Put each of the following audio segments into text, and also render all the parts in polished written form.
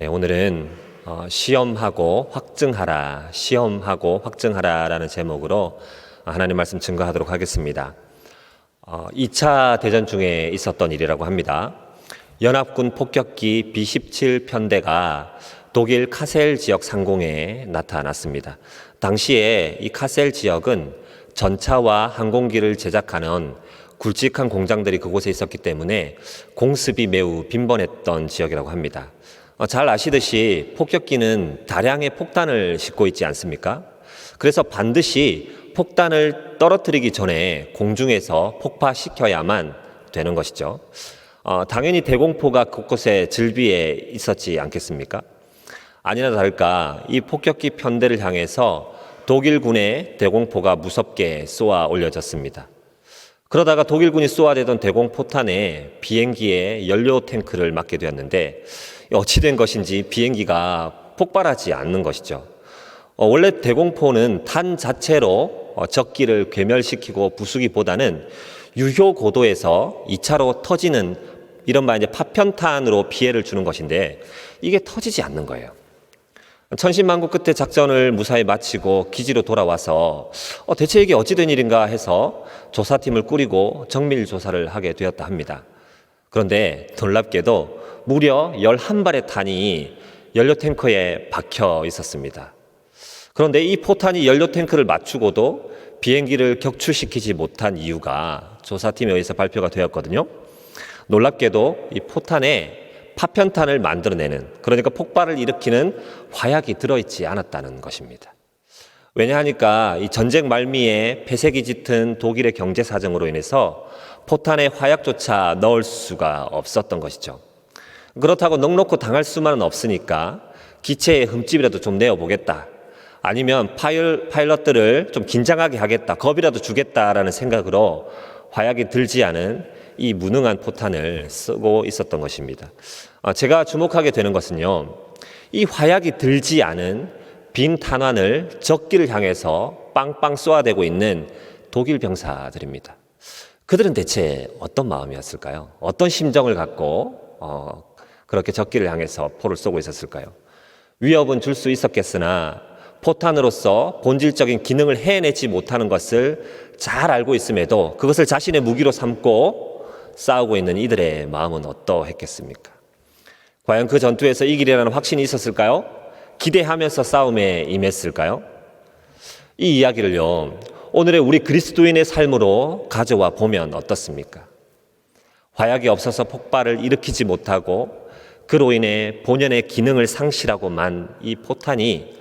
네, 오늘은 시험하고 확증하라 라는 제목으로 하나님 말씀 증거하도록 하겠습니다. 2차 대전 중에 있었던 일이라고 합니다. 연합군 폭격기 B-17 편대가 독일 카셀 지역 상공에 나타났습니다. 당시에 이 카셀 지역은 전차와 항공기를 제작하는 굵직한 공장들이 그곳에 있었기 때문에 공습이 매우 빈번했던 지역이라고 합니다. 잘 아시듯이 폭격기는 다량의 폭탄을 싣고 있지 않습니까? 그래서 반드시 폭탄을 떨어뜨리기 전에 공중에서 폭파시켜야만 되는 것이죠. 당연히 대공포가 곳곳에 즐비해 있었지 않겠습니까? 아니나 다를까 이 폭격기 편대를 향해서 독일군의 대공포가 무섭게 쏘아 올려졌습니다. 그러다가 독일군이 쏘아대던 대공포탄에 비행기의 연료 탱크를 맞게 되었는데 어찌된 것인지 비행기가 폭발하지 않는 것이죠. 원래 대공포는 탄 자체로 적기를 괴멸시키고 부수기보다는 유효 고도에서 2차로 터지는 이른바 이제 파편탄으로 피해를 주는 것인데 이게 터지지 않는 거예요. 천신만고 끝에 작전을 무사히 마치고 기지로 돌아와서 대체 이게 어찌된 일인가 해서 조사팀을 꾸리고 정밀 조사를 하게 되었다 합니다. 그런데 놀랍게도 무려 11발의 탄이 연료 탱크에 박혀 있었습니다. 그런데 이 포탄이 연료 탱크를 맞추고도 비행기를 격추시키지 못한 이유가 조사팀에 의해서 발표가 되었거든요. 놀랍게도 이 포탄에 파편탄을 만들어내는, 그러니까 폭발을 일으키는 화약이 들어있지 않았다는 것입니다. 왜냐하니까 이 전쟁 말미에 폐색이 짙은 독일의 경제 사정으로 인해서 포탄에 화약조차 넣을 수가 없었던 것이죠. 그렇다고 넉넉히 당할 수만은 없으니까 기체에 흠집이라도 좀 내어보겠다, 아니면 파일럿들을 좀 긴장하게 하겠다, 겁이라도 주겠다라는 생각으로 화약이 들지 않은 이 무능한 포탄을 쓰고 있었던 것입니다. 제가 주목하게 되는 것은요, 이 화약이 들지 않은 빈 탄환을 적기를 향해서 빵빵 쏘아대고 있는 독일 병사들입니다. 그들은 대체 어떤 마음이었을까요? 어떤 심정을 갖고 그렇게 적기를 향해서 포를 쏘고 있었을까요? 위협은 줄 수 있었겠으나 포탄으로서 본질적인 기능을 해내지 못하는 것을 잘 알고 있음에도 그것을 자신의 무기로 삼고 싸우고 있는 이들의 마음은 어떠했겠습니까? 과연 그 전투에서 이기리라는 확신이 있었을까요? 기대하면서 싸움에 임했을까요? 이 이야기를요, 오늘의 우리 그리스도인의 삶으로 가져와 보면 어떻습니까? 화약이 없어서 폭발을 일으키지 못하고 그로 인해 본연의 기능을 상실하고만 이 포탄이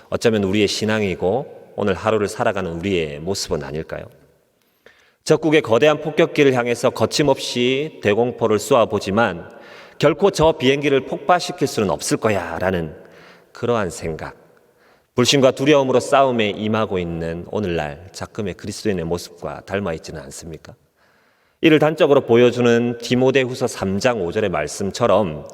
어쩌면 우리의 신앙이고 오늘 하루를 살아가는 우리의 모습은 아닐까요? 적국의 거대한 폭격기를 향해서 거침없이 대공포를 쏘아보지만 결코 저 비행기를 폭파시킬 수는 없을 거야 라는 그러한 생각, 불신과 두려움으로 싸움에 임하고 있는 오늘날 작금의 그리스도인의 모습과 닮아 있지는 않습니까? 이를 단적으로 보여주는 디모데후서 3장 5절의 말씀처럼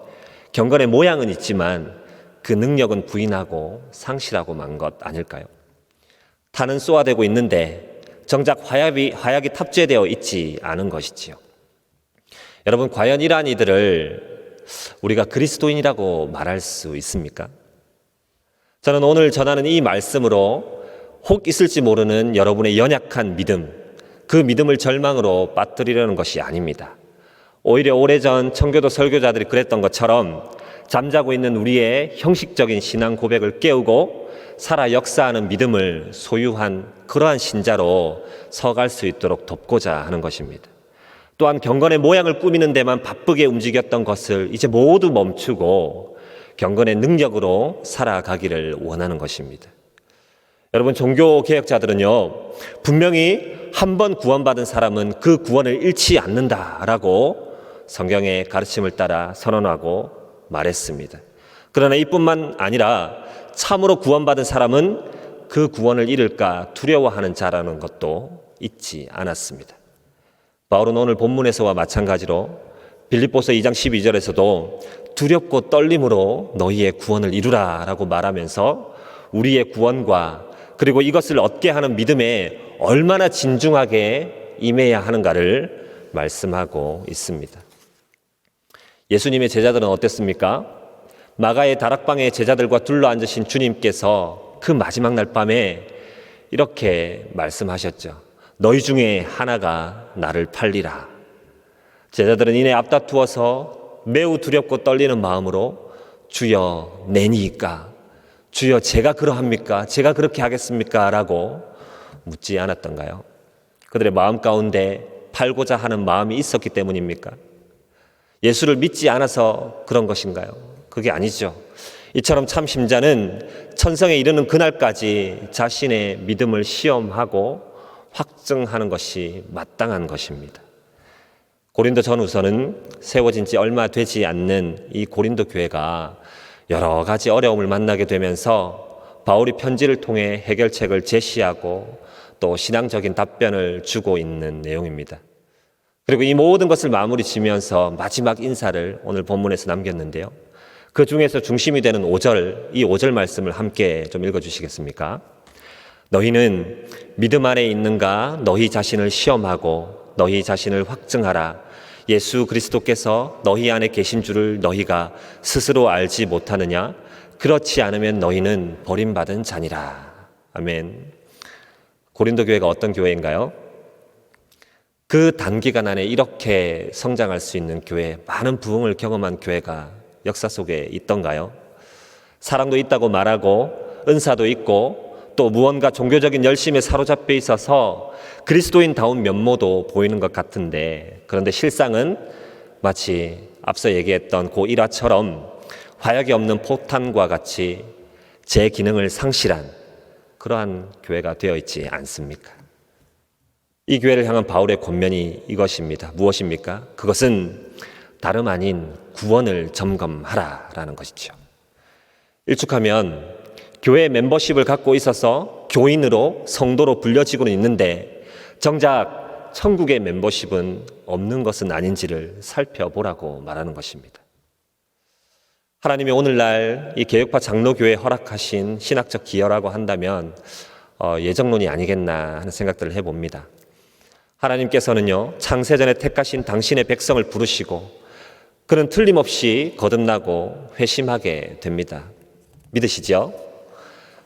경건의 모양은 있지만 그 능력은 부인하고 상실하고 만 것 아닐까요? 탄은 쏘아대고 있는데 정작 화약이 탑재되어 있지 않은 것이지요. 여러분, 과연 이러한 이들을 우리가 그리스도인이라고 말할 수 있습니까? 저는 오늘 전하는 이 말씀으로 혹 있을지 모르는 여러분의 연약한 믿음, 그 믿음을 절망으로 빠뜨리려는 것이 아닙니다. 오히려 오래전 청교도 설교자들이 그랬던 것처럼 잠자고 있는 우리의 형식적인 신앙 고백을 깨우고 살아 역사하는 믿음을 소유한 그러한 신자로 서갈 수 있도록 돕고자 하는 것입니다. 또한 경건의 모양을 꾸미는 데만 바쁘게 움직였던 것을 이제 모두 멈추고 경건의 능력으로 살아가기를 원하는 것입니다. 여러분, 종교개혁자들은요, 분명히 한 번 구원받은 사람은 그 구원을 잃지 않는다라고 성경의 가르침을 따라 선언하고 말했습니다. 그러나 이뿐만 아니라 참으로 구원받은 사람은 그 구원을 잃을까 두려워하는 자라는 것도 잊지 않았습니다. 바울은 오늘 본문에서와 마찬가지로 빌립보서 2장 12절에서도 두렵고 떨림으로 너희의 구원을 이루라 라고 말하면서 우리의 구원과 그리고 이것을 얻게 하는 믿음에 얼마나 진중하게 임해야 하는가를 말씀하고 있습니다. 예수님의 제자들은 어땠습니까? 마가의 다락방에 제자들과 둘러앉으신 주님께서 그 마지막 날 밤에 이렇게 말씀하셨죠. 너희 중에 하나가 나를 팔리라. 제자들은 이내 앞다투어서 매우 두렵고 떨리는 마음으로 주여 내니이까, 주여 제가 그러합니까? 제가 그렇게 하겠습니까? 라고 묻지 않았던가요? 그들의 마음 가운데 팔고자 하는 마음이 있었기 때문입니까? 예수를 믿지 않아서 그런 것인가요? 그게 아니죠. 이처럼 참 신자는 천성에 이르는 그날까지 자신의 믿음을 시험하고 확증하는 것이 마땅한 것입니다. 고린도 전후서는 세워진 지 얼마 되지 않는 이 고린도 교회가 여러 가지 어려움을 만나게 되면서 바울이 편지를 통해 해결책을 제시하고 또 신앙적인 답변을 주고 있는 내용입니다. 그리고 이 모든 것을 마무리 지면서 마지막 인사를 오늘 본문에서 남겼는데요. 그 중에서 중심이 되는 5절, 이 5절 말씀을 함께 좀 읽어주시겠습니까? 너희는 믿음 안에 있는가 너희 자신을 시험하고 너희 자신을 확증하라. 예수 그리스도께서 너희 안에 계신 줄을 너희가 스스로 알지 못하느냐? 그렇지 않으면 너희는 버림받은 자니라. 아멘. 고린도 교회가 어떤 교회인가요? 그 단기간 안에 이렇게 성장할 수 있는 교회, 많은 부흥을 경험한 교회가 역사 속에 있던가요? 사랑도 있다고 말하고 은사도 있고 또 무언가 종교적인 열심에 사로잡혀 있어서 그리스도인다운 면모도 보이는 것 같은데, 그런데 실상은 마치 앞서 얘기했던 그 일화처럼 화약이 없는 포탄과 같이 제 기능을 상실한 그러한 교회가 되어 있지 않습니까? 이 교회를 향한 바울의 권면이 이것입니다. 무엇입니까? 그것은 다름 아닌 구원을 점검하라라는 것이죠. 일축하면 교회 멤버십을 갖고 있어서 교인으로 성도로 불려지고는 있는데 정작 천국의 멤버십은 없는 것은 아닌지를 살펴보라고 말하는 것입니다. 하나님이 오늘날 이 개혁파 장로교회에 허락하신 신학적 기여라고 한다면 예정론이 아니겠나 하는 생각들을 해봅니다. 하나님께서는요, 창세전에 택하신 당신의 백성을 부르시고 그는 틀림없이 거듭나고 회심하게 됩니다. 믿으시죠?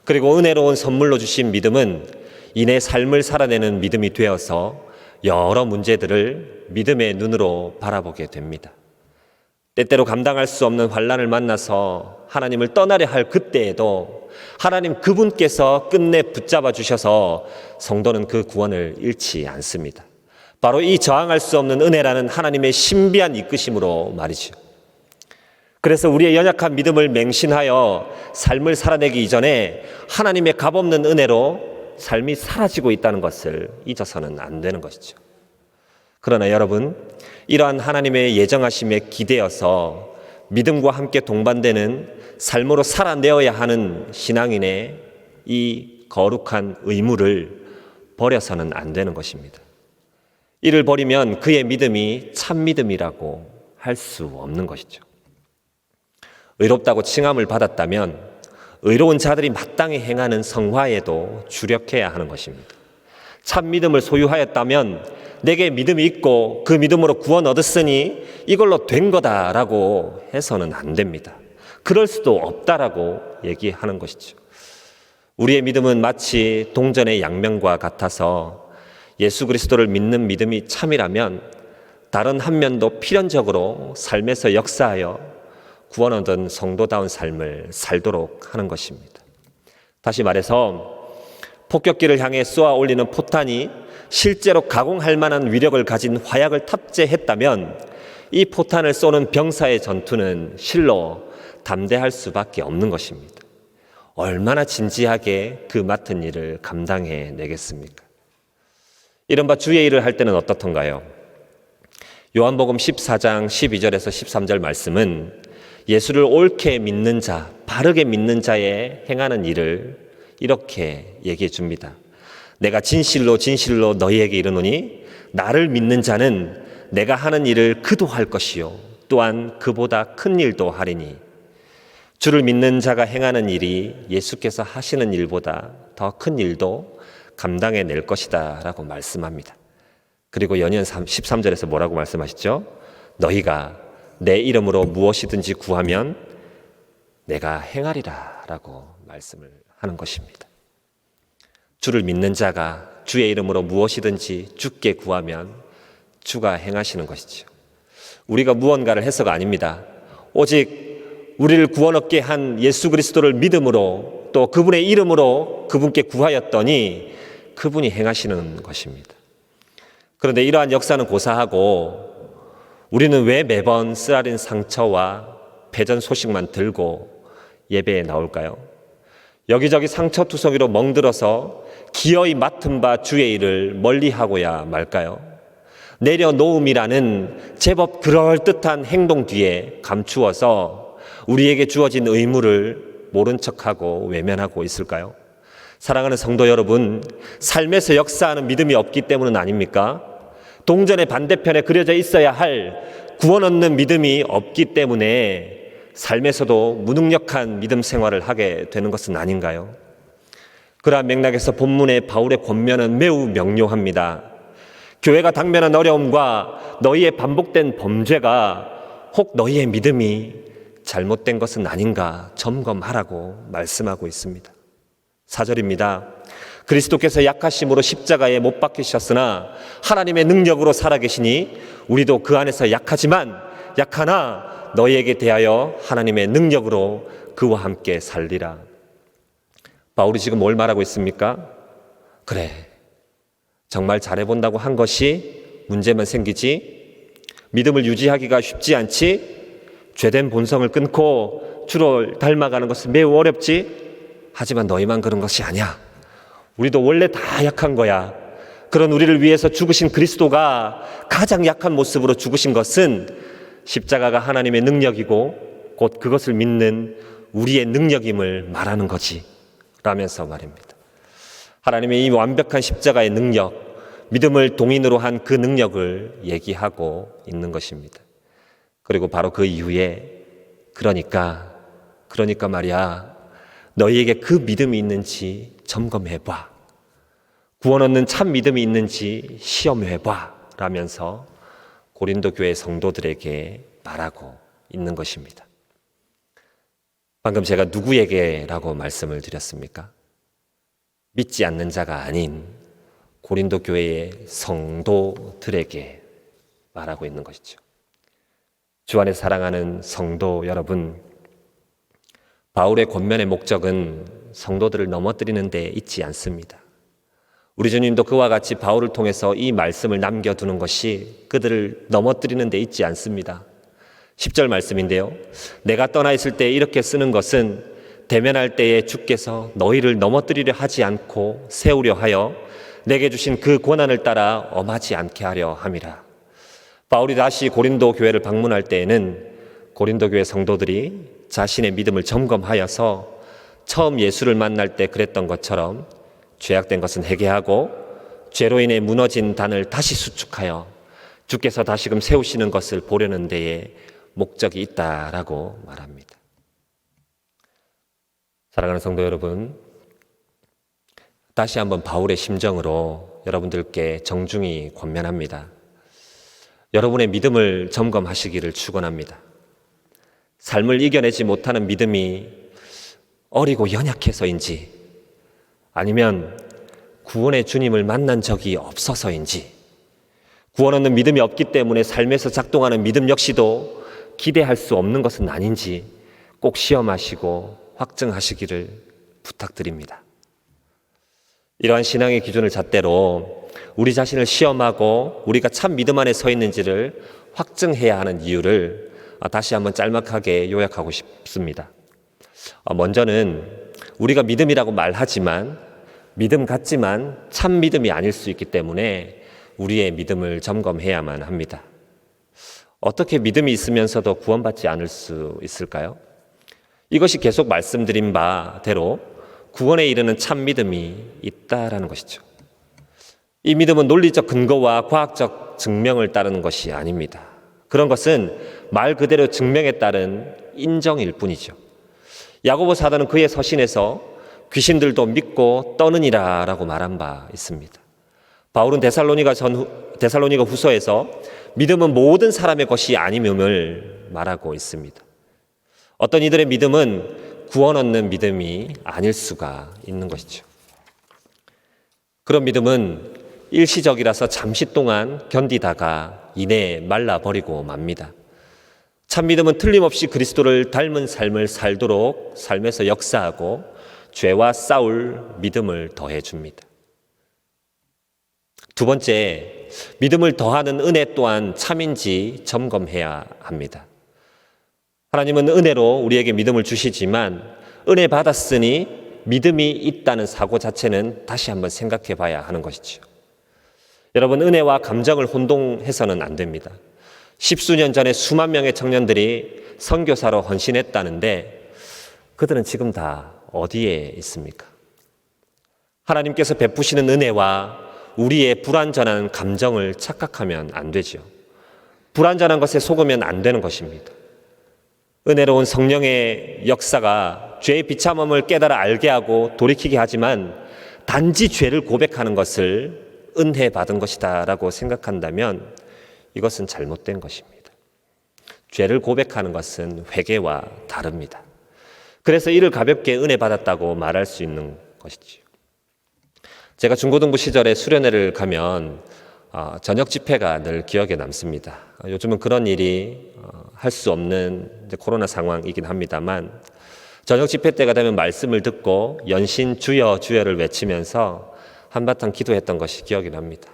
그리고 은혜로운 선물로 주신 믿음은 이내 삶을 살아내는 믿음이 되어서 여러 문제들을 믿음의 눈으로 바라보게 됩니다. 때때로 감당할 수 없는 환난을 만나서 하나님을 떠나려 할 그때에도 하나님 그분께서 끝내 붙잡아 주셔서 성도는 그 구원을 잃지 않습니다. 바로 이 저항할 수 없는 은혜라는 하나님의 신비한 이끄심으로 말이죠. 그래서 우리의 연약한 믿음을 맹신하여 삶을 살아내기 이전에 하나님의 값없는 은혜로 삶이 사라지고 있다는 것을 잊어서는 안 되는 것이죠. 그러나 여러분, 이러한 하나님의 예정하심에 기대어서 믿음과 함께 동반되는 삶으로 살아내어야 하는 신앙인의 이 거룩한 의무를 버려서는 안 되는 것입니다. 이를 버리면 그의 믿음이 참 믿음이라고 할 수 없는 것이죠. 의롭다고 칭함을 받았다면 의로운 자들이 마땅히 행하는 성화에도 주력해야 하는 것입니다. 참 믿음을 소유하였다면 내게 믿음이 있고 그 믿음으로 구원 얻었으니 이걸로 된 거다라고 해서는 안 됩니다. 그럴 수도 없다라고 얘기하는 것이죠. 우리의 믿음은 마치 동전의 양면과 같아서 예수 그리스도를 믿는 믿음이 참이라면 다른 한 면도 필연적으로 삶에서 역사하여 구원 얻은 성도다운 삶을 살도록 하는 것입니다. 다시 말해서 폭격기를 향해 쏘아 올리는 포탄이 실제로 가공할 만한 위력을 가진 화약을 탑재했다면 이 포탄을 쏘는 병사의 전투는 실로 담대할 수밖에 없는 것입니다. 얼마나 진지하게 그 맡은 일을 감당해 내겠습니까? 이른바 주의 일을 할 때는 어떻던가요? 요한복음 14장 12절에서 13절 말씀은 예수를 옳게 믿는 자, 바르게 믿는 자의 행하는 일을 이렇게 얘기해 줍니다. 내가 진실로 진실로 너희에게 이르노니 나를 믿는 자는 내가 하는 일을 그도 할 것이요 또한 그보다 큰 일도 하리니 주를 믿는 자가 행하는 일이 예수께서 하시는 일보다 더 큰 일도 감당해 낼 것이다 라고 말씀합니다. 그리고 연연 13절에서 뭐라고 말씀하시죠? 너희가 내 이름으로 무엇이든지 구하면 내가 행하리라 라고 말씀을 하는 것입니다. 주를 믿는 자가 주의 이름으로 무엇이든지 주께 구하면 주가 행하시는 것이죠. 우리가 무언가를 해서가 아닙니다. 오직 우리를 구원 얻게 한 예수 그리스도를 믿음으로 또 그분의 이름으로 그분께 구하였더니 그분이 행하시는 것입니다. 그런데 이러한 역사는 고사하고 우리는 왜 매번 쓰라린 상처와 패전 소식만 들고 예배에 나올까요? 여기저기 상처투성이로 멍들어서 기어이 맡은 바 주의 일을 멀리하고야 말까요? 내려놓음이라는 제법 그럴듯한 행동 뒤에 감추어서 우리에게 주어진 의무를 모른 척하고 외면하고 있을까요? 사랑하는 성도 여러분, 삶에서 역사하는 믿음이 없기 때문은 아닙니까? 동전의 반대편에 그려져 있어야 할 구원 얻는 믿음이 없기 때문에 삶에서도 무능력한 믿음 생활을 하게 되는 것은 아닌가요? 그러한 맥락에서 본문의 바울의 권면은 매우 명료합니다. 교회가 당면한 어려움과 너희의 반복된 범죄가 혹 너희의 믿음이 잘못된 것은 아닌가 점검하라고 말씀하고 있습니다. 4절입니다. 그리스도께서 약하심으로 십자가에 못 박히셨으나 하나님의 능력으로 살아계시니 우리도 그 안에서 약하나 너희에게 대하여 하나님의 능력으로 그와 함께 살리라. 바울이 지금 뭘 말하고 있습니까? 그래, 정말 잘해본다고 한 것이 문제만 생기지 믿음을 유지하기가 쉽지 않지 죄된 본성을 끊고 주를 닮아가는 것은 매우 어렵지. 하지만 너희만 그런 것이 아니야. 우리도 원래 다 약한 거야. 그런 우리를 위해서 죽으신 그리스도가 가장 약한 모습으로 죽으신 것은 십자가가 하나님의 능력이고 곧 그것을 믿는 우리의 능력임을 말하는 거지 라면서 말입니다. 하나님의 이 완벽한 십자가의 능력, 믿음을 동인으로 한 그 능력을 얘기하고 있는 것입니다. 그리고 바로 그 이후에 그러니까 말이야, 너희에게 그 믿음이 있는지 점검해봐. 구원 얻는 참 믿음이 있는지 시험해봐 라면서 고린도 교회 성도들에게 말하고 있는 것입니다. 방금 제가 누구에게라고 말씀을 드렸습니까? 믿지 않는 자가 아닌 고린도 교회의 성도들에게 말하고 있는 것이죠. 주 안에 사랑하는 성도 여러분, 바울의 권면의 목적은 성도들을 넘어뜨리는 데 있지 않습니다. 우리 주님도 그와 같이 바울을 통해서 이 말씀을 남겨두는 것이 그들을 넘어뜨리는 데 있지 않습니다. 10절 말씀인데요. 내가 떠나 있을 때 이렇게 쓰는 것은 대면할 때에 주께서 너희를 넘어뜨리려 하지 않고 세우려 하여 내게 주신 그 권한을 따라 엄하지 않게 하려 함이라. 바울이 다시 고린도 교회를 방문할 때에는 고린도 교회 성도들이 자신의 믿음을 점검하여서 처음 예수를 만날 때 그랬던 것처럼 죄악된 것은 회개하고 죄로 인해 무너진 단을 다시 수축하여 주께서 다시금 세우시는 것을 보려는 데에 목적이 있다라고 말합니다. 사랑하는 성도 여러분, 다시 한번 바울의 심정으로 여러분들께 정중히 권면합니다. 여러분의 믿음을 점검하시기를 축원합니다. 삶을 이겨내지 못하는 믿음이 어리고 연약해서인지 아니면 구원의 주님을 만난 적이 없어서인지 구원 얻는 믿음이 없기 때문에 삶에서 작동하는 믿음 역시도 기대할 수 없는 것은 아닌지 꼭 시험하시고 확증하시기를 부탁드립니다. 이러한 신앙의 기준을 잣대로 우리 자신을 시험하고 우리가 참 믿음 안에 서 있는지를 확증해야 하는 이유를 다시 한번 짤막하게 요약하고 싶습니다. 먼저는 우리가 믿음이라고 말하지만 믿음 같지만 참 믿음이 아닐 수 있기 때문에 우리의 믿음을 점검해야만 합니다. 어떻게 믿음이 있으면서도 구원받지 않을 수 있을까요? 이것이 계속 말씀드린 바대로 구원에 이르는 참 믿음이 있다라는 것이죠. 이 믿음은 논리적 근거와 과학적 증명을 따르는 것이 아닙니다. 그런 것은 말 그대로 증명에 따른 인정일 뿐이죠. 야고보 사도는 그의 서신에서 귀신들도 믿고 떠느니라 라고 말한 바 있습니다. 바울은 데살로니가 후서에서 믿음은 모든 사람의 것이 아님음을 말하고 있습니다. 어떤 이들의 믿음은 구원 얻는 믿음이 아닐 수가 있는 것이죠. 그런 믿음은 일시적이라서 잠시 동안 견디다가 이내에 말라버리고 맙니다. 참 믿음은 틀림없이 그리스도를 닮은 삶을 살도록 삶에서 역사하고 죄와 싸울 믿음을 더해줍니다. 두 번째, 믿음을 더하는 은혜 또한 참인지 점검해야 합니다. 하나님은 은혜로 우리에게 믿음을 주시지만 은혜 받았으니 믿음이 있다는 사고 자체는 다시 한번 생각해 봐야 하는 것이죠. 여러분, 은혜와 감정을 혼동해서는 안 됩니다. 십수년 전에 수만 명의 청년들이 선교사로 헌신했다는데 그들은 지금 다 어디에 있습니까? 하나님께서 베푸시는 은혜와 우리의 불완전한 감정을 착각하면 안 되죠. 불완전한 것에 속으면 안 되는 것입니다. 은혜로운 성령의 역사가 죄의 비참함을 깨달아 알게 하고 돌이키게 하지만 단지 죄를 고백하는 것을 은혜 받은 것이다 라고 생각한다면 이것은 잘못된 것입니다. 죄를 고백하는 것은 회개와 다릅니다. 그래서 이를 가볍게 은혜 받았다고 말할 수 있는 것이지요. 제가 중고등부 시절에 수련회를 가면 저녁 집회가 늘 기억에 남습니다. 요즘은 그런 일이 할 수 없는 코로나 상황이긴 합니다만 저녁 집회 때가 되면 말씀을 듣고 연신 주여 주여를 외치면서 한바탕 기도했던 것이 기억이 납니다.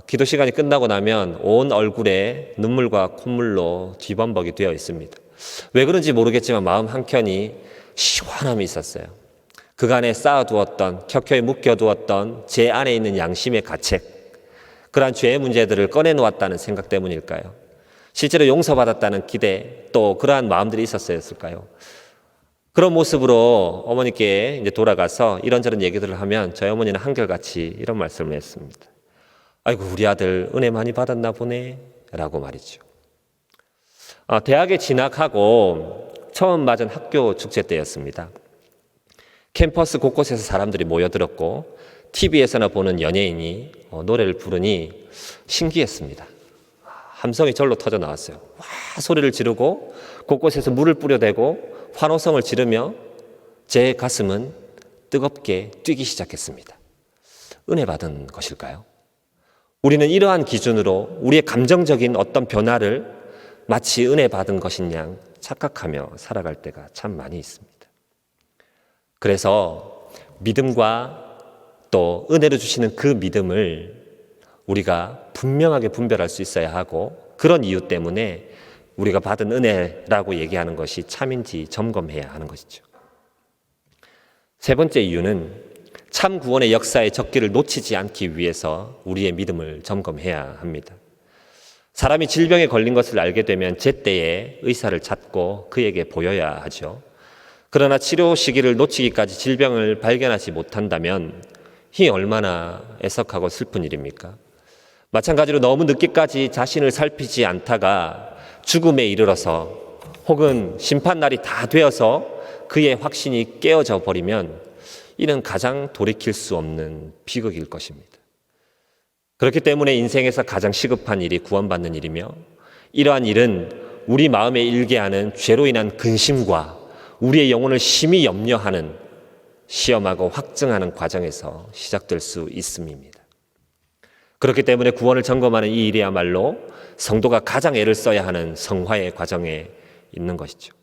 기도 시간이 끝나고 나면 온 얼굴에 눈물과 콧물로 뒤범벅이 되어 있습니다. 왜 그런지 모르겠지만 마음 한켠이 시원함이 있었어요. 그간에 쌓아두었던, 켜켜이 묶여두었던 제 안에 있는 양심의 가책, 그러한 죄의 문제들을 꺼내놓았다는 생각 때문일까요? 실제로 용서받았다는 기대, 또 그러한 마음들이 있었을까요? 그런 모습으로 어머니께 이제 돌아가서 이런저런 얘기들을 하면 저희 어머니는 한결같이 이런 말씀을 했습니다. 아이고, 우리 아들 은혜 많이 받았나 보네 라고 말이죠. 대학에 진학하고 처음 맞은 학교 축제 때였습니다. 캠퍼스 곳곳에서 사람들이 모여들었고 TV에서나 보는 연예인이 노래를 부르니 신기했습니다. 함성이 절로 터져 나왔어요. 와 소리를 지르고 곳곳에서 물을 뿌려대고 환호성을 지르며 제 가슴은 뜨겁게 뛰기 시작했습니다. 은혜 받은 것일까요? 우리는 이러한 기준으로 우리의 감정적인 어떤 변화를 마치 은혜 받은 것인 양 착각하며 살아갈 때가 참 많이 있습니다. 그래서 믿음과 또 은혜를 주시는 그 믿음을 우리가 분명하게 분별할 수 있어야 하고, 그런 이유 때문에 우리가 받은 은혜라고 얘기하는 것이 참인지 점검해야 하는 것이죠. 세 번째 이유는 참 구원의 역사의 적기를 놓치지 않기 위해서 우리의 믿음을 점검해야 합니다. 사람이 질병에 걸린 것을 알게 되면 제때에 의사를 찾고 그에게 보여야 하죠. 그러나 치료 시기를 놓치기까지 질병을 발견하지 못한다면 이 얼마나 애석하고 슬픈 일입니까? 마찬가지로 너무 늦게까지 자신을 살피지 않다가 죽음에 이르러서 혹은 심판날이 다 되어서 그의 확신이 깨어져 버리면 이는 가장 돌이킬 수 없는 비극일 것입니다. 그렇기 때문에 인생에서 가장 시급한 일이 구원받는 일이며, 이러한 일은 우리 마음에 일게 하는 죄로 인한 근심과 우리의 영혼을 심히 염려하는 시험하고 확증하는 과정에서 시작될 수 있음입니다. 그렇기 때문에 구원을 점검하는 이 일이야말로 성도가 가장 애를 써야 하는 성화의 과정에 있는 것이죠.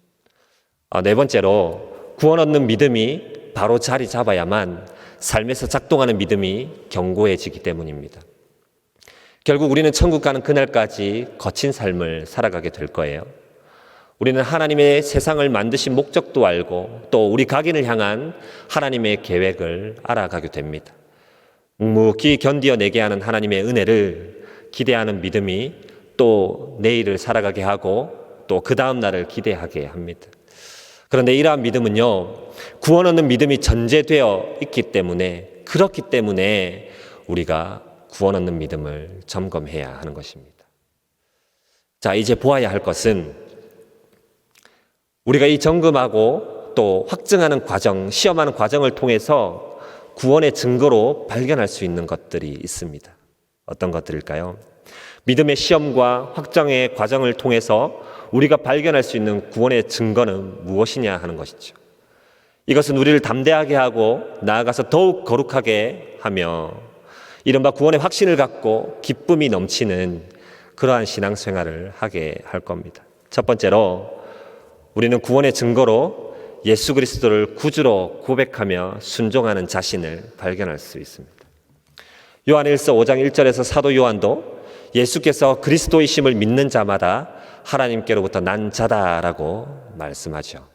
네 번째로, 구원 얻는 믿음이 바로 자리 잡아야만 삶에서 작동하는 믿음이 견고해지기 때문입니다. 결국 우리는 천국 가는 그날까지 거친 삶을 살아가게 될 거예요. 우리는 하나님의 세상을 만드신 목적도 알고 또 우리 각인을 향한 하나님의 계획을 알아가게 됩니다. 묵묵히 견디어내게 하는 하나님의 은혜를 기대하는 믿음이 또 내일을 살아가게 하고 또 그 다음 날을 기대하게 합니다. 그런데 이러한 믿음은요, 구원 얻는 믿음이 전제되어 있기 때문에, 그렇기 때문에 우리가 구원 얻는 믿음을 점검해야 하는 것입니다. 자, 이제 보아야 할 것은 우리가 이 점검하고 또 확증하는 과정, 시험하는 과정을 통해서 구원의 증거로 발견할 수 있는 것들이 있습니다. 어떤 것들일까요? 믿음의 시험과 확정의 과정을 통해서 우리가 발견할 수 있는 구원의 증거는 무엇이냐 하는 것이죠. 이것은 우리를 담대하게 하고 나아가서 더욱 거룩하게 하며 이른바 구원의 확신을 갖고 기쁨이 넘치는 그러한 신앙생활을 하게 할 겁니다. 첫 번째로 우리는 구원의 증거로 예수 그리스도를 구주로 고백하며 순종하는 자신을 발견할 수 있습니다. 요한일서 5장 1절에서 사도 요한도 예수께서 그리스도이심을 믿는 자마다 하나님께로부터 난 자다라고 말씀하죠.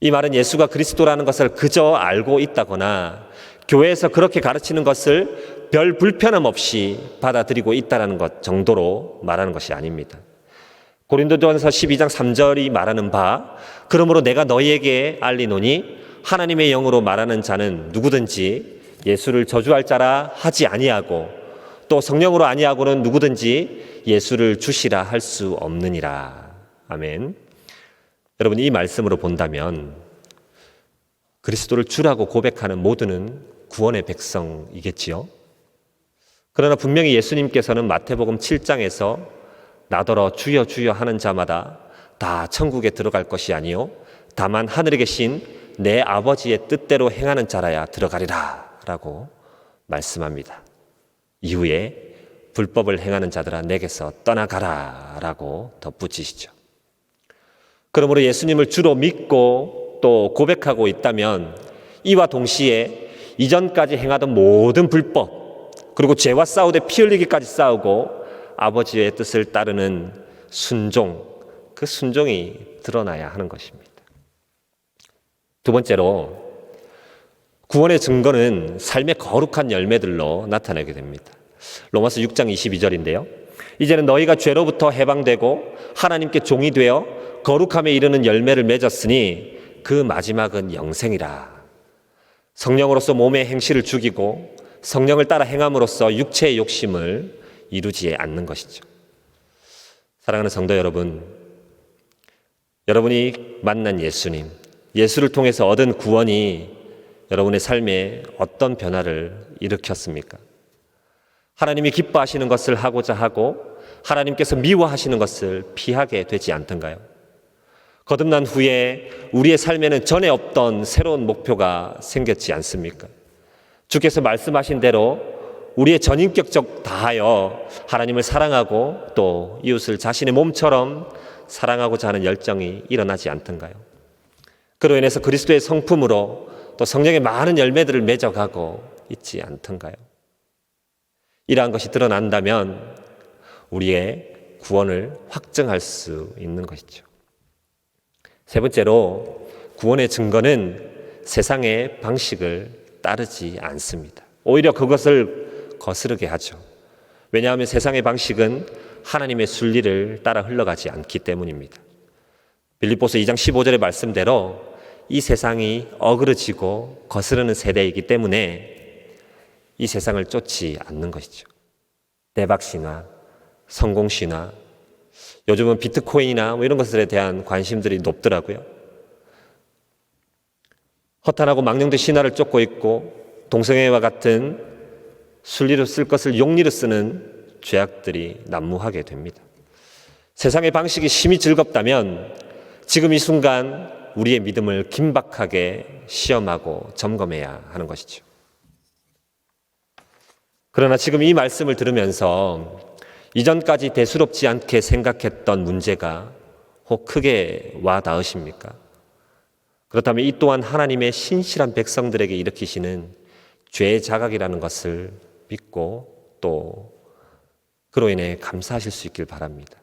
이 말은 예수가 그리스도라는 것을 그저 알고 있다거나 교회에서 그렇게 가르치는 것을 별 불편함 없이 받아들이고 있다는 것 정도로 말하는 것이 아닙니다. 고린도전서 12장 3절이 말하는 바 그러므로 내가 너희에게 알리노니 하나님의 영으로 말하는 자는 누구든지 예수를 저주할 자라 하지 아니하고 또 성령으로 아니하고는 누구든지 예수를 주시라 할 수 없느니라. 아멘. 여러분, 이 말씀으로 본다면 그리스도를 주라고 고백하는 모두는 구원의 백성이겠지요. 그러나 분명히 예수님께서는 마태복음 7장에서 나더러 주여 주여 하는 자마다 다 천국에 들어갈 것이 아니요 다만 하늘에 계신 내 아버지의 뜻대로 행하는 자라야 들어가리라 라고 말씀합니다. 이후에 불법을 행하는 자들아 내게서 떠나가라 라고 덧붙이시죠. 그러므로 예수님을 주로 믿고 또 고백하고 있다면 이와 동시에 이전까지 행하던 모든 불법 그리고 죄와 싸우되 피 흘리기까지 싸우고 아버지의 뜻을 따르는 순종, 그 순종이 드러나야 하는 것입니다. 두 번째로 구원의 증거는 삶의 거룩한 열매들로 나타나게 됩니다. 로마서 6장 22절인데요. 이제는 너희가 죄로부터 해방되고 하나님께 종이 되어 거룩함에 이르는 열매를 맺었으니 그 마지막은 영생이라. 성령으로서 몸의 행실을 죽이고 성령을 따라 행함으로써 육체의 욕심을 이루지 않는 것이죠. 사랑하는 성도 여러분, 여러분이 만난 예수님, 예수를 통해서 얻은 구원이 여러분의 삶에 어떤 변화를 일으켰습니까? 하나님이 기뻐하시는 것을 하고자 하고 하나님께서 미워하시는 것을 피하게 되지 않던가요? 거듭난 후에 우리의 삶에는 전에 없던 새로운 목표가 생겼지 않습니까? 주께서 말씀하신 대로 우리의 전인격적 다하여 하나님을 사랑하고 또 이웃을 자신의 몸처럼 사랑하고자 하는 열정이 일어나지 않던가요? 그로 인해서 그리스도의 성품으로 또 성령의 많은 열매들을 맺어가고 있지 않던가요? 이러한 것이 드러난다면 우리의 구원을 확증할 수 있는 것이죠. 세 번째로 구원의 증거는 세상의 방식을 따르지 않습니다. 오히려 그것을 거스르게 하죠. 왜냐하면 세상의 방식은 하나님의 순리를 따라 흘러가지 않기 때문입니다. 빌립보서 2장 15절의 말씀대로 이 세상이 어그러지고 거스르는 세대이기 때문에 이 세상을 쫓지 않는 것이죠. 대박신화, 성공신화, 요즘은 비트코인이나 이런 것들에 대한 관심들이 높더라고요. 허탄하고 망령된 신화를 쫓고 있고 동성애와 같은 순리로 쓸 것을 용리로 쓰는 죄악들이 난무하게 됩니다. 세상의 방식이 심히 즐겁다면 지금 이 순간 우리의 믿음을 긴박하게 시험하고 점검해야 하는 것이죠. 그러나 지금 이 말씀을 들으면서 이전까지 대수롭지 않게 생각했던 문제가 혹 크게 와 닿으십니까? 그렇다면 이 또한 하나님의 신실한 백성들에게 일으키시는 죄의 자각이라는 것을 믿고 또 그로 인해 감사하실 수 있길 바랍니다.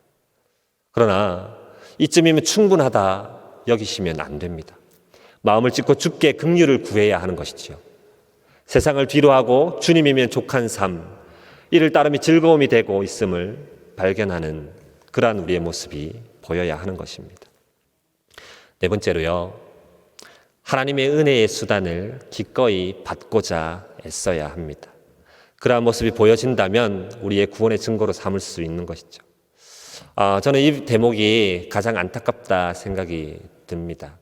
그러나 이쯤이면 충분하다 여기시면 안 됩니다. 마음을 찢고 주께 긍휼을 구해야 하는 것이지요. 세상을 뒤로하고 주님이면 족한 삶, 이를 따름이 즐거움이 되고 있음을 발견하는 그러한 우리의 모습이 보여야 하는 것입니다. 네 번째로요, 하나님의 은혜의 수단을 기꺼이 받고자 애써야 합니다. 그러한 모습이 보여진다면 우리의 구원의 증거로 삼을 수 있는 것이죠. 저는 이 대목이 가장 안타깝다 생각이 듭니다.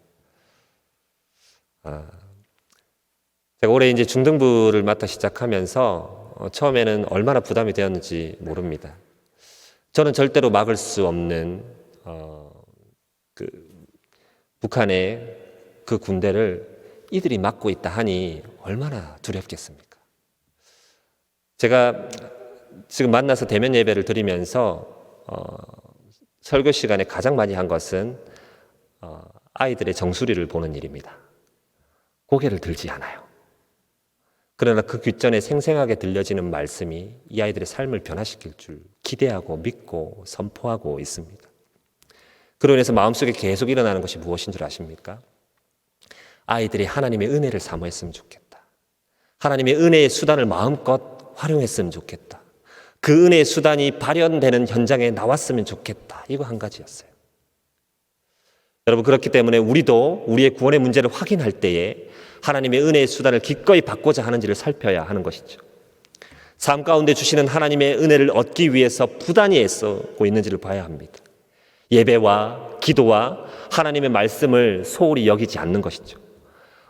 제가 올해 이제 중등부를 맡아 시작하면서 처음에는 얼마나 부담이 되었는지 모릅니다. 저는 절대로 막을 수 없는 그 북한의 그 군대를 이들이 맡고 있다 하니 얼마나 두렵겠습니까? 제가 지금 만나서 대면 예배를 드리면서 설교 시간에 가장 많이 한 것은 아이들의 정수리를 보는 일입니다. 고개를 들지 않아요. 그러나 그 귓전에 생생하게 들려지는 말씀이 이 아이들의 삶을 변화시킬 줄 기대하고 믿고 선포하고 있습니다. 그로 인해서 마음속에 계속 일어나는 것이 무엇인 줄 아십니까? 아이들이 하나님의 은혜를 사모했으면 좋겠다. 하나님의 은혜의 수단을 마음껏 활용했으면 좋겠다. 그 은혜의 수단이 발현되는 현장에 나왔으면 좋겠다. 이거 한 가지였어요. 여러분, 그렇기 때문에 우리도 우리의 구원의 문제를 확인할 때에 하나님의 은혜의 수단을 기꺼이 받고자 하는지를 살펴야 하는 것이죠. 삶 가운데 주시는 하나님의 은혜를 얻기 위해서 부단히 애쓰고 있는지를 봐야 합니다. 예배와 기도와 하나님의 말씀을 소홀히 여기지 않는 것이죠.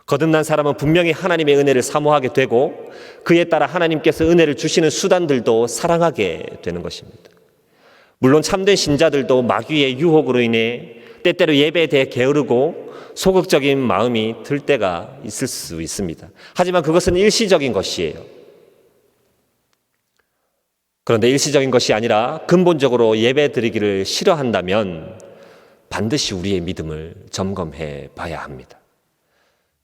거듭난 사람은 분명히 하나님의 은혜를 사모하게 되고 그에 따라 하나님께서 은혜를 주시는 수단들도 사랑하게 되는 것입니다. 물론 참된 신자들도 마귀의 유혹으로 인해 때때로 예배에 대해 게으르고 소극적인 마음이 들 때가 있을 수 있습니다. 하지만 그것은 일시적인 것이에요. 그런데 일시적인 것이 아니라 근본적으로 예배 드리기를 싫어한다면 반드시 우리의 믿음을 점검해 봐야 합니다.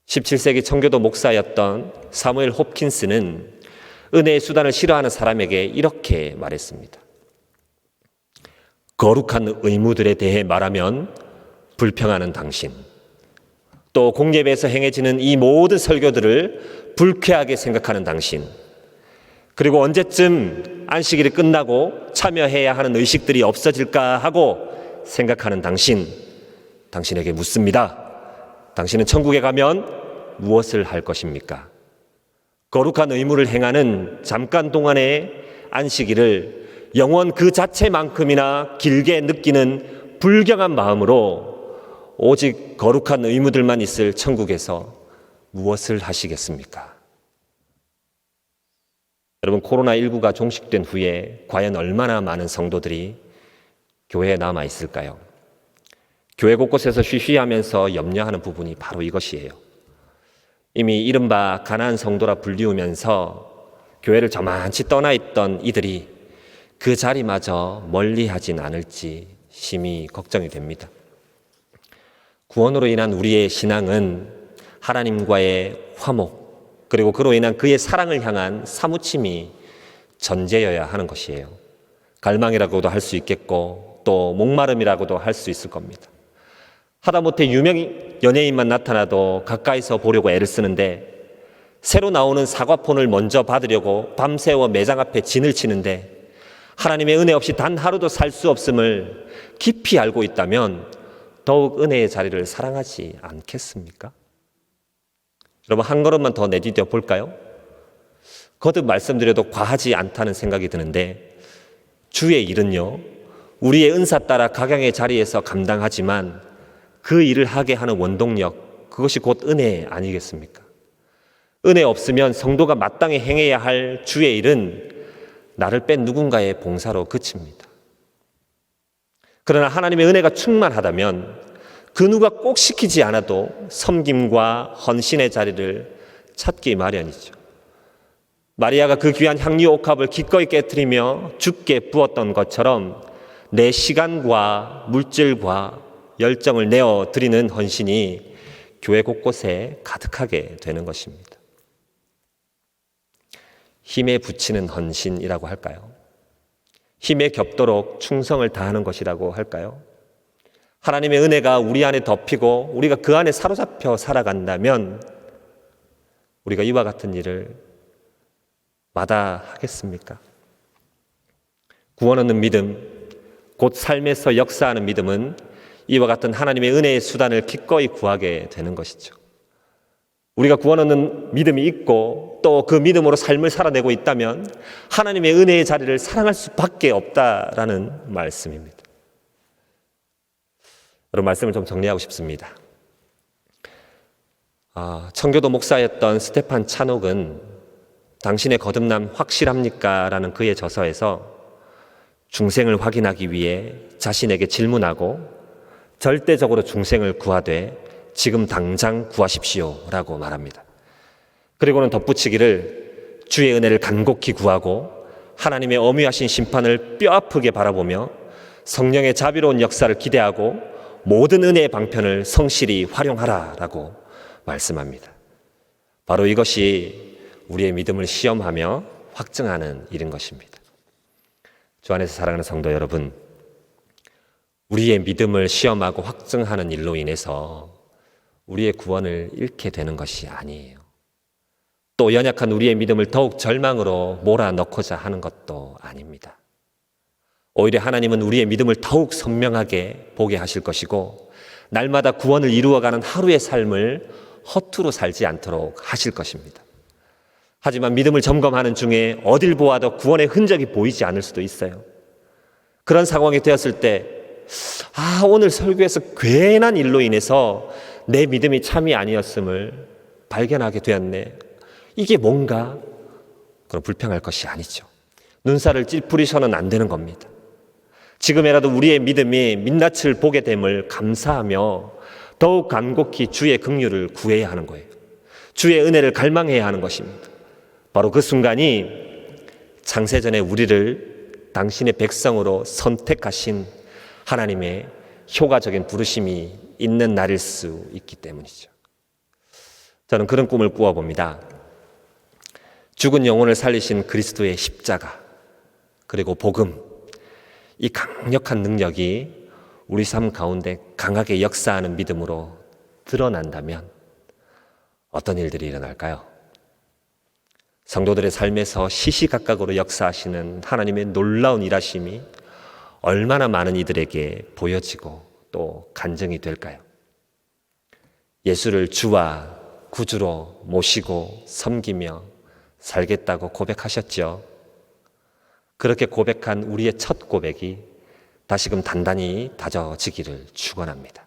17세기 청교도 목사였던 사무엘 홉킨스는 은혜의 수단을 싫어하는 사람에게 이렇게 말했습니다. 거룩한 의무들에 대해 말하면 불평하는 당신, 또 공예배에서 행해지는 이 모든 설교들을 불쾌하게 생각하는 당신, 그리고 언제쯤 안식일이 끝나고 참여해야 하는 의식들이 없어질까 하고 생각하는 당신에게 묻습니다. 당신은 천국에 가면 무엇을 할 것입니까? 거룩한 의무를 행하는 잠깐 동안의 안식일을 영원 그 자체만큼이나 길게 느끼는 불경한 마음으로 오직 거룩한 의무들만 있을 천국에서 무엇을 하시겠습니까? 여러분, 코로나19가 종식된 후에 과연 얼마나 많은 성도들이 교회에 남아 있을까요? 교회 곳곳에서 쉬쉬하면서 염려하는 부분이 바로 이것이에요. 이미 이른바 가난한 성도라 불리우면서 교회를 저만치 떠나 있던 이들이 그 자리마저 멀리하진 않을지 심히 걱정이 됩니다. 구원으로 인한 우리의 신앙은 하나님과의 화목, 그리고 그로 인한 그의 사랑을 향한 사무침이 전제여야 하는 것이에요. 갈망이라고도 할 수 있겠고 또 목마름이라고도 할 수 있을 겁니다. 하다못해 유명 연예인만 나타나도 가까이서 보려고 애를 쓰는데, 새로 나오는 사과폰을 먼저 받으려고 밤새워 매장 앞에 진을 치는데, 하나님의 은혜 없이 단 하루도 살 수 없음을 깊이 알고 있다면 더욱 은혜의 자리를 사랑하지 않겠습니까? 여러분, 한 걸음만 더 내디뎌 볼까요? 거듭 말씀드려도 과하지 않다는 생각이 드는데, 주의 일은요, 우리의 은사 따라 각양의 자리에서 감당하지만 그 일을 하게 하는 원동력, 그것이 곧 은혜 아니겠습니까? 은혜 없으면 성도가 마땅히 행해야 할 주의 일은 나를 뺀 누군가의 봉사로 그칩니다. 그러나 하나님의 은혜가 충만하다면 그 누가 꼭 시키지 않아도 섬김과 헌신의 자리를 찾기 마련이죠. 마리아가 그 귀한 향유 옥합을 기꺼이 깨뜨리며 주께 부었던 것처럼 내 시간과 물질과 열정을 내어 드리는 헌신이 교회 곳곳에 가득하게 되는 것입니다. 힘에 부치는 헌신이라고 할까요? 힘에 겹도록 충성을 다하는 것이라고 할까요? 하나님의 은혜가 우리 안에 덮이고 우리가 그 안에 사로잡혀 살아간다면 우리가 이와 같은 일을 마다하겠습니까? 구원 얻는 믿음, 곧 삶에서 역사하는 믿음은 이와 같은 하나님의 은혜의 수단을 기꺼이 구하게 되는 것이죠. 우리가 구원 얻는 믿음이 있고 또 그 믿음으로 삶을 살아내고 있다면 하나님의 은혜의 자리를 사랑할 수밖에 없다라는 말씀입니다. 여러분, 말씀을 좀 정리하고 싶습니다. 청교도 목사였던 스테판 차녹은 당신의 거듭남 확실합니까? 라는 그의 저서에서 중생을 확인하기 위해 자신에게 질문하고 절대적으로 중생을 구하되 지금 당장 구하십시오라고 말합니다. 그리고는 덧붙이기를 주의 은혜를 간곡히 구하고 하나님의 엄위하신 심판을 뼈아프게 바라보며 성령의 자비로운 역사를 기대하고 모든 은혜의 방편을 성실히 활용하라라고 말씀합니다. 바로 이것이 우리의 믿음을 시험하며 확증하는 일인 것입니다. 주 안에서 사랑하는 성도 여러분, 우리의 믿음을 시험하고 확증하는 일로 인해서 우리의 구원을 잃게 되는 것이 아니에요. 또 연약한 우리의 믿음을 더욱 절망으로 몰아넣고자 하는 것도 아닙니다. 오히려 하나님은 우리의 믿음을 더욱 선명하게 보게 하실 것이고 날마다 구원을 이루어가는 하루의 삶을 허투루 살지 않도록 하실 것입니다. 하지만 믿음을 점검하는 중에 어딜 보아도 구원의 흔적이 보이지 않을 수도 있어요. 그런 상황이 되었을 때 오늘 설교에서 괜한 일로 인해서 내 믿음이 참이 아니었음을 발견하게 되었네. 이게 뭔가? 그럼 불평할 것이 아니죠. 눈살을 찌푸리셔는 안 되는 겁니다. 지금이라도 우리의 믿음이 민낯을 보게 됨을 감사하며 더욱 간곡히 주의 긍휼을 구해야 하는 거예요. 주의 은혜를 갈망해야 하는 것입니다. 바로 그 순간이 창세전에 우리를 당신의 백성으로 선택하신 하나님의 효과적인 부르심이 있는 날일 수 있기 때문이죠. 저는 그런 꿈을 꾸어봅니다. 죽은 영혼을 살리신 그리스도의 십자가 그리고 복음, 이 강력한 능력이 우리 삶 가운데 강하게 역사하는 믿음으로 드러난다면 어떤 일들이 일어날까요? 성도들의 삶에서 시시각각으로 역사하시는 하나님의 놀라운 일하심이 얼마나 많은 이들에게 보여지고 또 간증이 될까요? 예수를 주와 구주로 모시고 섬기며 살겠다고 고백하셨죠. 그렇게 고백한 우리의 첫 고백이 다시금 단단히 다져지기를 축원합니다.